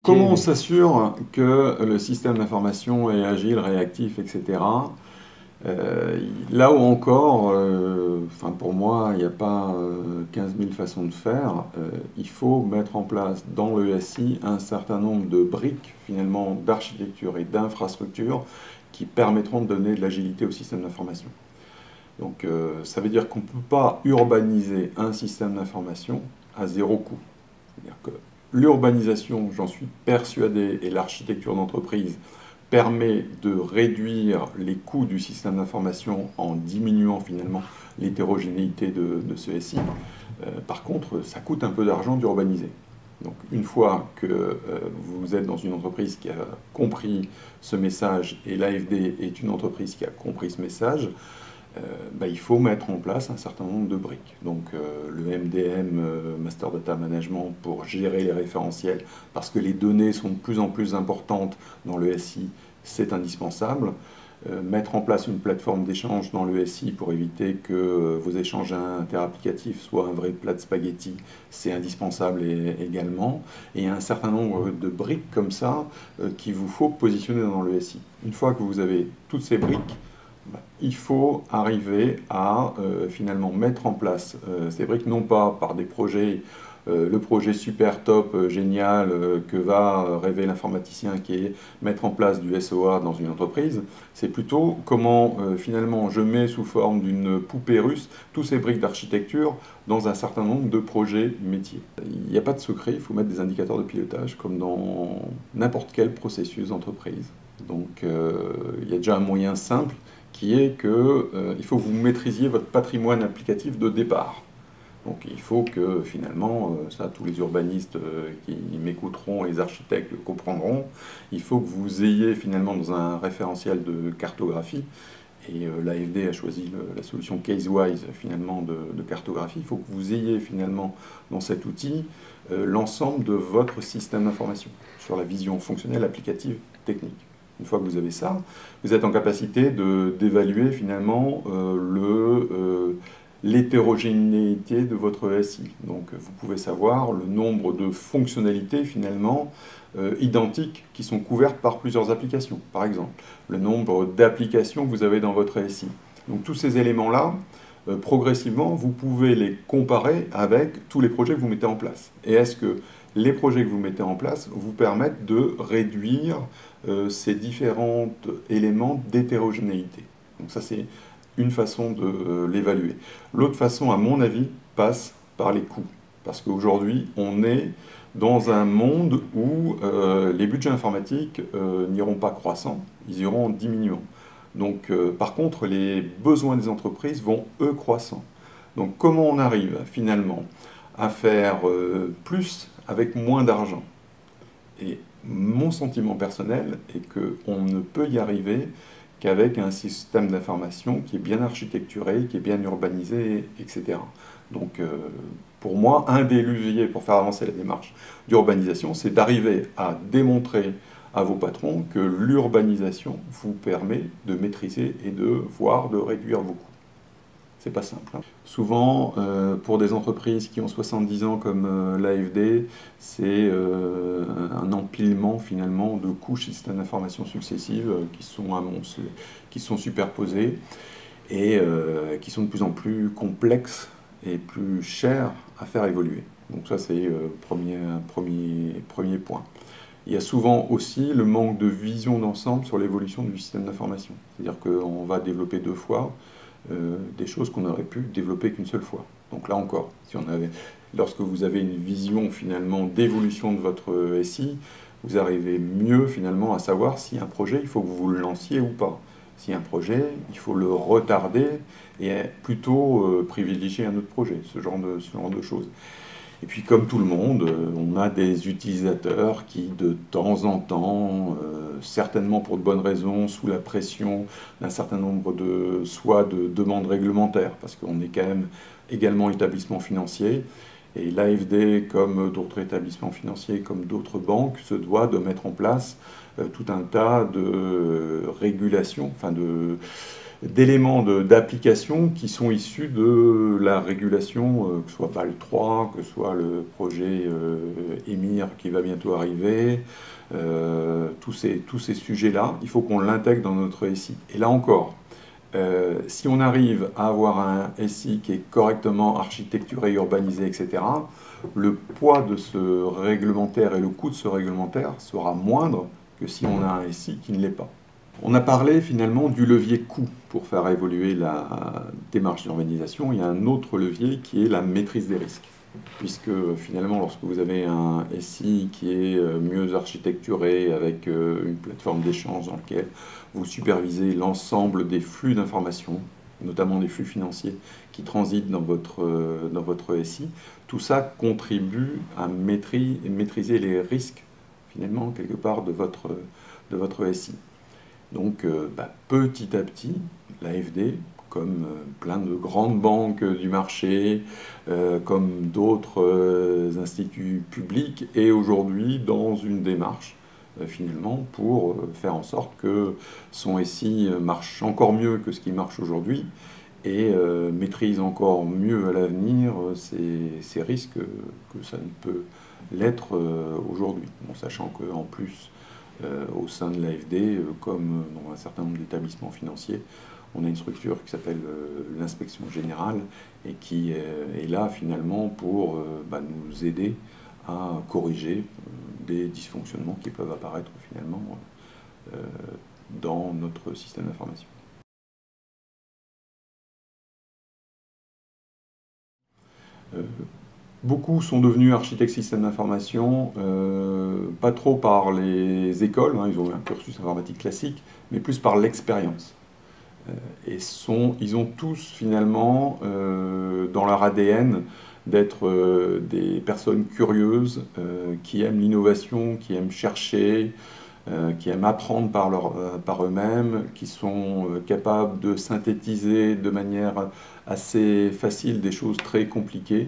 Comment on s'assure que le système d'information est agile, réactif, etc. Là où encore, enfin pour moi, il n'y a pas 15 000 façons de faire. Il faut mettre en place dans le SI un certain nombre de briques, finalement, d'architecture et d'infrastructure qui permettront de donner de l'agilité au système d'information. Donc ça veut dire qu'on ne peut pas urbaniser un système d'information à zéro coût. C'est-à-dire que l'urbanisation, j'en suis persuadé, et l'architecture d'entreprise permet de réduire les coûts du système d'information en diminuant finalement l'hétérogénéité de ce SI. Par contre, ça coûte un peu d'argent d'urbaniser. Donc une fois que vous êtes dans une entreprise qui a compris ce message, et l'AFD est une entreprise qui a compris ce message, il faut mettre en place un certain nombre de briques. Donc le MDM, Master Data Management, pour gérer les référentiels, parce que les données sont de plus en plus importantes dans le SI, c'est indispensable. Mettre en place une plateforme d'échange dans le SI pour éviter que vos échanges interapplicatifs soient un vrai plat de spaghettis, c'est indispensable également. Et il y a un certain nombre de briques comme ça qu'il vous faut positionner dans le SI. Une fois que vous avez toutes ces briques, il faut arriver à finalement mettre en place ces briques, non pas par des projets, le projet super top, génial, que va rêver l'informaticien qui est mettre en place du SOA dans une entreprise, c'est plutôt comment finalement je mets sous forme d'une poupée russe tous ces briques d'architecture dans un certain nombre de projets métiers. Il n'y a pas de secret, il faut mettre des indicateurs de pilotage comme dans n'importe quel processus d'entreprise. Donc il y a déjà un moyen simple qui est qu'il faut que vous maîtrisiez votre patrimoine applicatif de départ. Donc il faut que finalement, ça tous les urbanistes qui m'écouteront, les architectes le comprendront, il faut que vous ayez finalement dans un référentiel de cartographie, et l'AFD a choisi la solution CaseWise finalement de cartographie, il faut que vous ayez finalement dans cet outil l'ensemble de votre système d'information sur la vision fonctionnelle, applicative, technique. Une fois que vous avez ça, vous êtes en capacité d'évaluer finalement l'hétérogénéité de votre SI. Donc vous pouvez savoir le nombre de fonctionnalités finalement identiques qui sont couvertes par plusieurs applications, par exemple. Le nombre d'applications que vous avez dans votre SI. Donc tous ces éléments-là, progressivement, vous pouvez les comparer avec tous les projets que vous mettez en place. Et est-ce que les projets que vous mettez en place vous permettent de réduire ces différents éléments d'hétérogénéité? Donc ça, c'est une façon de l'évaluer. L'autre façon, à mon avis, passe par les coûts. Parce qu'aujourd'hui, on est dans un monde où les budgets informatiques n'iront pas croissant, ils iront en diminuant. Donc, par contre, les besoins des entreprises vont, eux, croissant. Donc, comment on arrive, finalement, à faire plus avec moins d'argent? Et mon sentiment personnel est qu'on ne peut y arriver qu'avec un système d'information qui est bien architecturé, qui est bien urbanisé, etc. Donc, pour moi, un des leviers pour faire avancer la démarche d'urbanisation, c'est d'arriver à démontrer à vos patrons que l'urbanisation vous permet de maîtriser et de réduire vos coûts. C'est pas simple. Souvent, pour des entreprises qui ont 70 ans comme l'AFD, c'est un empilement finalement de couches systèmes d'information successives qui sont amoncelées, qui sont superposées et qui sont de plus en plus complexes et plus chères à faire évoluer. Donc ça, c'est premier point. Il y a souvent aussi le manque de vision d'ensemble sur l'évolution du système d'information. C'est-à-dire qu'on va développer deux fois des choses qu'on aurait pu développer qu'une seule fois. Donc là encore, lorsque vous avez une vision finalement d'évolution de votre SI, vous arrivez mieux finalement à savoir si un projet, il faut que vous le lanciez ou pas. Si un projet, il faut le retarder et plutôt privilégier un autre projet, ce genre de choses. Et puis comme tout le monde, on a des utilisateurs qui de temps en temps, certainement pour de bonnes raisons, sous la pression d'un certain nombre de demandes réglementaires, parce qu'on est quand même également établissement financier, Et l'AFD, comme d'autres établissements financiers, comme d'autres banques, se doit de mettre en place tout un tas de régulations, enfin d'éléments d'application qui sont issus de la régulation, que ce soit BAL 3, que ce soit le projet EMIR qui va bientôt arriver, tous ces sujets-là, il faut qu'on l'intègre dans notre SI. Et là encore, si on arrive à avoir un SI qui est correctement architecturé, urbanisé, etc., le poids de ce réglementaire et le coût de ce réglementaire sera moindre que si on a un SI qui ne l'est pas. On a parlé finalement du levier coût pour faire évoluer la démarche d'urbanisation. Il y a un autre levier qui est la maîtrise des risques. Puisque finalement, lorsque vous avez un SI qui est mieux architecturé, avec une plateforme d'échange dans laquelle vous supervisez l'ensemble des flux d'informations, notamment des flux financiers qui transitent dans votre SI, tout ça contribue à maîtriser les risques, finalement, quelque part, de votre SI. Donc, petit à petit, l'AFD, comme plein de grandes banques du marché, comme d'autres instituts publics, est aujourd'hui dans une démarche, finalement, pour faire en sorte que son SI marche encore mieux que ce qui marche aujourd'hui et maîtrise encore mieux à l'avenir ces risques que ça ne peut l'être aujourd'hui. Bon, sachant qu'en plus, au sein de l'AFD, comme dans un certain nombre d'établissements financiers, on a une structure qui s'appelle l'inspection générale et qui est là finalement pour nous aider à corriger des dysfonctionnements qui peuvent apparaître finalement dans notre système d'information. Beaucoup sont devenus architectes système d'information, pas trop par les écoles, hein, ils ont eu un cursus informatique classique, mais plus par l'expérience. Et ils ont tous finalement dans leur ADN d'être des personnes curieuses, qui aiment l'innovation, qui aiment chercher, qui aiment apprendre par eux-mêmes, qui sont capables de synthétiser de manière assez facile des choses très compliquées.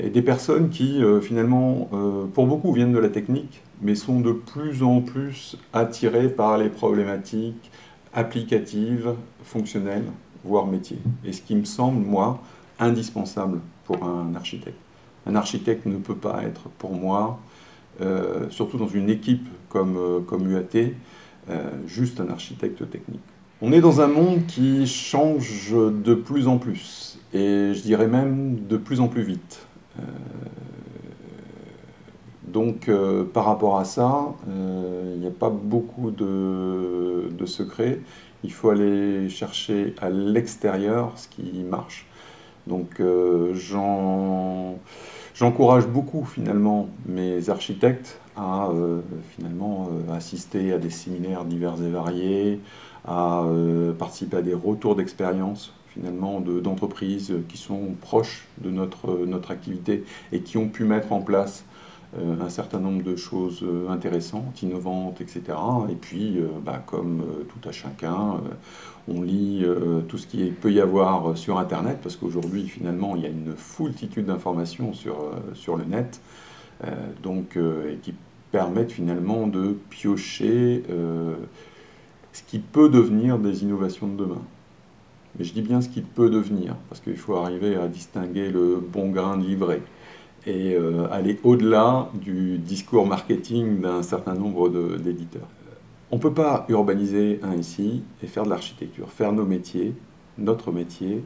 Et des personnes qui, finalement, pour beaucoup viennent de la technique, mais sont de plus en plus attirées par les problématiques applicatives, fonctionnelles, voire métiers. Et ce qui me semble, moi, indispensable pour un architecte. Un architecte ne peut pas être, pour moi, surtout dans une équipe comme UAT, juste un architecte technique. On est dans un monde qui change de plus en plus, et je dirais même de plus en plus vite. Donc par rapport à ça, il n'y a pas beaucoup de secrets. Il faut aller chercher à l'extérieur ce qui marche. Donc j'encourage beaucoup finalement mes architectes à finalement assister à des séminaires divers et variés, à participer à des retours d'expérience finalement d'entreprises qui sont proches de notre activité et qui ont pu mettre en place un certain nombre de choses intéressantes, innovantes, etc. Et puis, comme tout à chacun, on lit tout ce qu'il peut y avoir sur Internet, parce qu'aujourd'hui, finalement, il y a une foultitude d'informations sur le net, et qui permettent finalement de piocher ce qui peut devenir des innovations de demain. Mais je dis bien ce qui peut devenir, parce qu'il faut arriver à distinguer le bon grain de l'ivraie et aller au-delà du discours marketing d'un certain nombre d'éditeurs. On ne peut pas urbaniser un SI et faire de l'architecture, faire notre métier,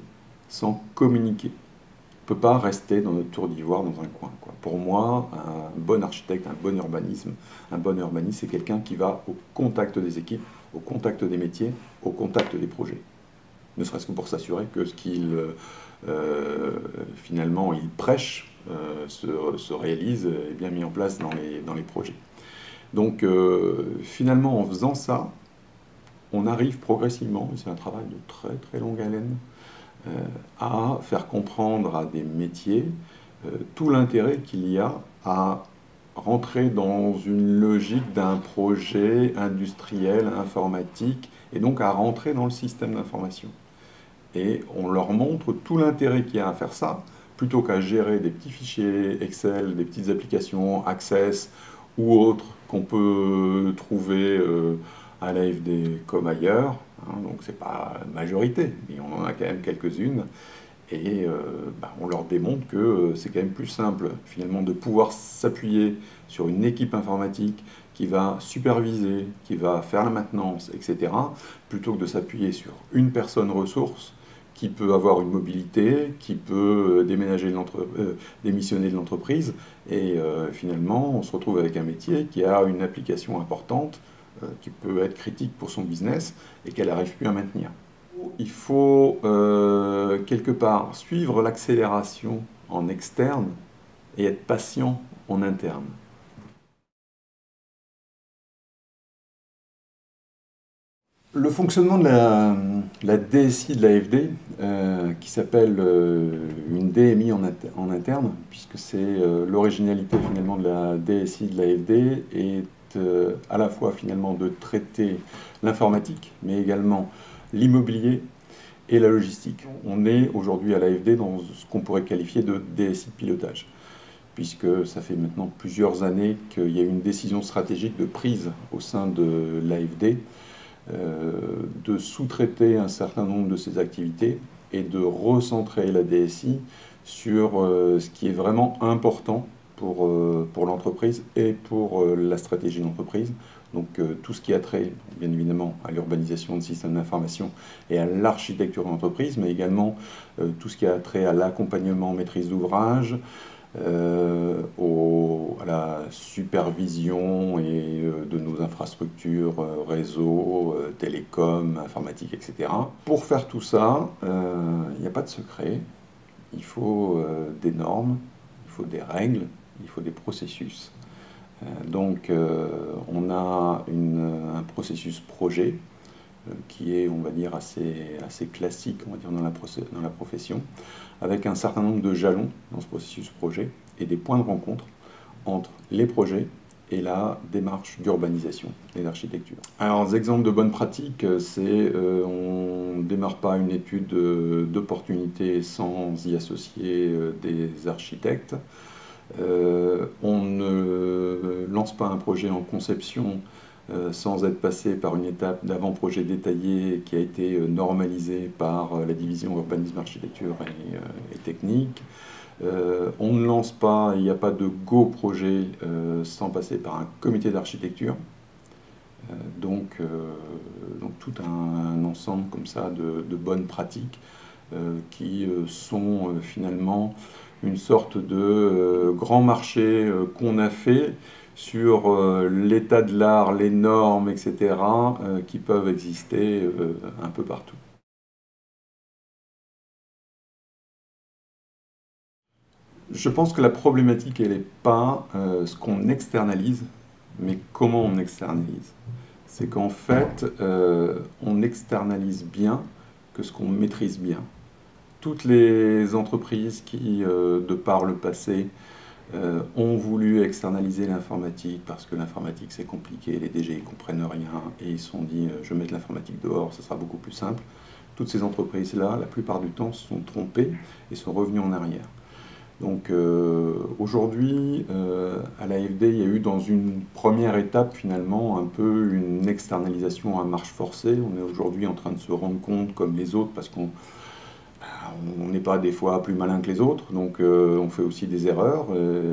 sans communiquer. On ne peut pas rester dans notre tour d'ivoire dans un coin, quoi. Pour moi, un bon architecte, un bon urbaniste, c'est quelqu'un qui va au contact des équipes, au contact des métiers, au contact des projets. Ne serait-ce que pour s'assurer que ce qu'il finalement il prêche se réalise et est bien mis en place dans les projets. Donc finalement en faisant ça, on arrive progressivement, c'est un travail de très très longue haleine, à faire comprendre à des métiers tout l'intérêt qu'il y a à rentrer dans une logique d'un projet industriel, informatique, et donc à rentrer dans le système d'information. Et on leur montre tout l'intérêt qu'il y a à faire ça, plutôt qu'à gérer des petits fichiers Excel, des petites applications Access ou autres qu'on peut trouver à l'AFD comme ailleurs, hein, donc c'est pas la majorité, mais on en a quand même quelques-unes, et on leur démontre que c'est quand même plus simple finalement de pouvoir s'appuyer sur une équipe informatique qui va superviser, qui va faire la maintenance, etc., plutôt que de s'appuyer sur une personne ressource qui peut avoir une mobilité, qui peut démissionner de l'entreprise, et finalement on se retrouve avec un métier qui a une application importante, qui peut être critique pour son business, et qu'elle n'arrive plus à maintenir. Il faut quelque part suivre l'accélération en externe et être patient en interne. Le fonctionnement de la DSI de l'AFD, qui s'appelle une DMI en interne, puisque c'est l'originalité finalement de la DSI de l'AFD, est à la fois finalement de traiter l'informatique, mais également l'immobilier et la logistique. On est aujourd'hui à l'AFD dans ce qu'on pourrait qualifier de DSI de pilotage, puisque ça fait maintenant plusieurs années qu'il y a eu une décision stratégique de prise au sein de l'AFD, de sous-traiter un certain nombre de ses activités et de recentrer la DSI sur ce qui est vraiment important pour l'entreprise et pour la stratégie d'entreprise. Donc tout ce qui a trait, bien évidemment, à l'urbanisation de systèmes d'information et à l'architecture d'entreprise, mais également tout ce qui a trait à l'accompagnement maîtrise d'ouvrage, à la supervision de nos infrastructures, réseaux, télécoms, informatique, etc. Pour faire tout ça, il n'y a pas de secret. Il faut des normes, il faut des règles, il faut des processus. Donc on a un processus projet qui est, on va dire, assez classique, on va dire, dans la profession, avec un certain nombre de jalons dans ce processus projet et des points de rencontre entre les projets et la démarche d'urbanisation et d'architecture. Alors, des exemples de bonnes pratiques, c'est on ne démarre pas une étude d'opportunité sans y associer des architectes. On ne lance pas un projet en conception sans être passé par une étape d'avant-projet détaillé qui a été normalisée par la division urbanisme, architecture et technique. On ne lance pas, il n'y a pas de go projet sans passer par un comité d'architecture. Donc tout un ensemble comme ça de bonnes pratiques qui sont finalement une sorte de grand marché qu'on a fait sur l'état de l'art, les normes, etc., qui peuvent exister un peu partout. Je pense que la problématique, elle n'est pas ce qu'on externalise, mais comment on externalise. C'est qu'en fait, on externalise bien que ce qu'on maîtrise bien. Toutes les entreprises qui, de par le passé, ont voulu externaliser l'informatique parce que l'informatique c'est compliqué, les DG ne comprennent rien et ils se sont dit je vais mettre l'informatique dehors, ça sera beaucoup plus simple. Toutes ces entreprises-là, la plupart du temps, se sont trompées et sont revenues en arrière. Donc aujourd'hui, à l'AFD, il y a eu dans une première étape finalement un peu une externalisation à marche forcée. On est aujourd'hui en train de se rendre compte, comme les autres, parce qu'on n'est pas des fois plus malin que les autres, donc on fait aussi des erreurs.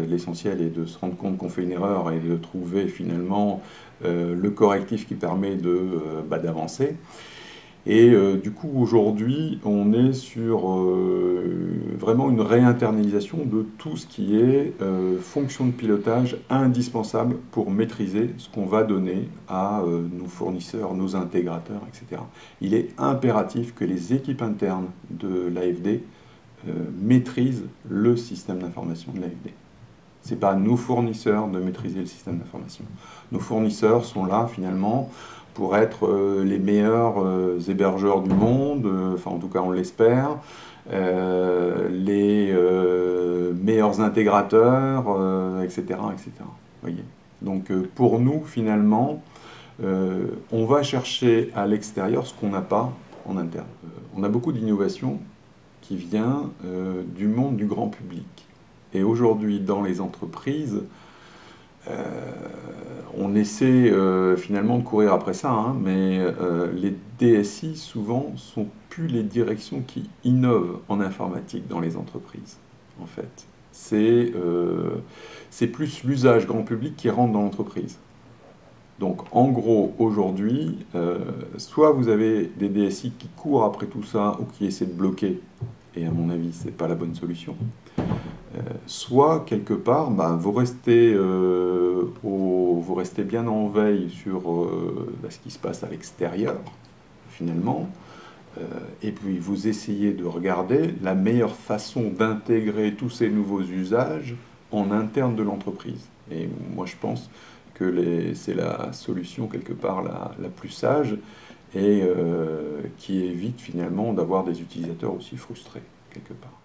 L'essentiel est de se rendre compte qu'on fait une erreur et de trouver finalement le correctif qui permet d'avancer. Et du coup, aujourd'hui, on est sur vraiment une réinternalisation de tout ce qui est fonction de pilotage indispensable pour maîtriser ce qu'on va donner à nos fournisseurs, nos intégrateurs, etc. Il est impératif que les équipes internes de l'AFD maîtrisent le système d'information de l'AFD. Ce n'est pas à nos fournisseurs de maîtriser le système d'information. Nos fournisseurs sont là, finalement, pour être les meilleurs hébergeurs du monde, enfin en tout cas on l'espère, les meilleurs intégrateurs, etc., etc. Voyez. Donc pour nous, finalement, on va chercher à l'extérieur ce qu'on n'a pas en interne. On a beaucoup d'innovations qui vient du monde du grand public. Et aujourd'hui, dans les entreprises, on essaie finalement de courir après ça, hein, mais les DSI, souvent, sont plus les directions qui innovent en informatique dans les entreprises, en fait. C'est plus l'usage grand public qui rentre dans l'entreprise. Donc, en gros, aujourd'hui, soit vous avez des DSI qui courent après tout ça ou qui essaient de bloquer, et à mon avis, ce n'est pas la bonne solution. Soit, quelque part, bah, vous restez bien en veille sur ce qui se passe à l'extérieur, finalement, et puis vous essayez de regarder la meilleure façon d'intégrer tous ces nouveaux usages en interne de l'entreprise. Et moi, je pense que c'est la solution, quelque part, la plus sage et qui évite finalement d'avoir des utilisateurs aussi frustrés, quelque part.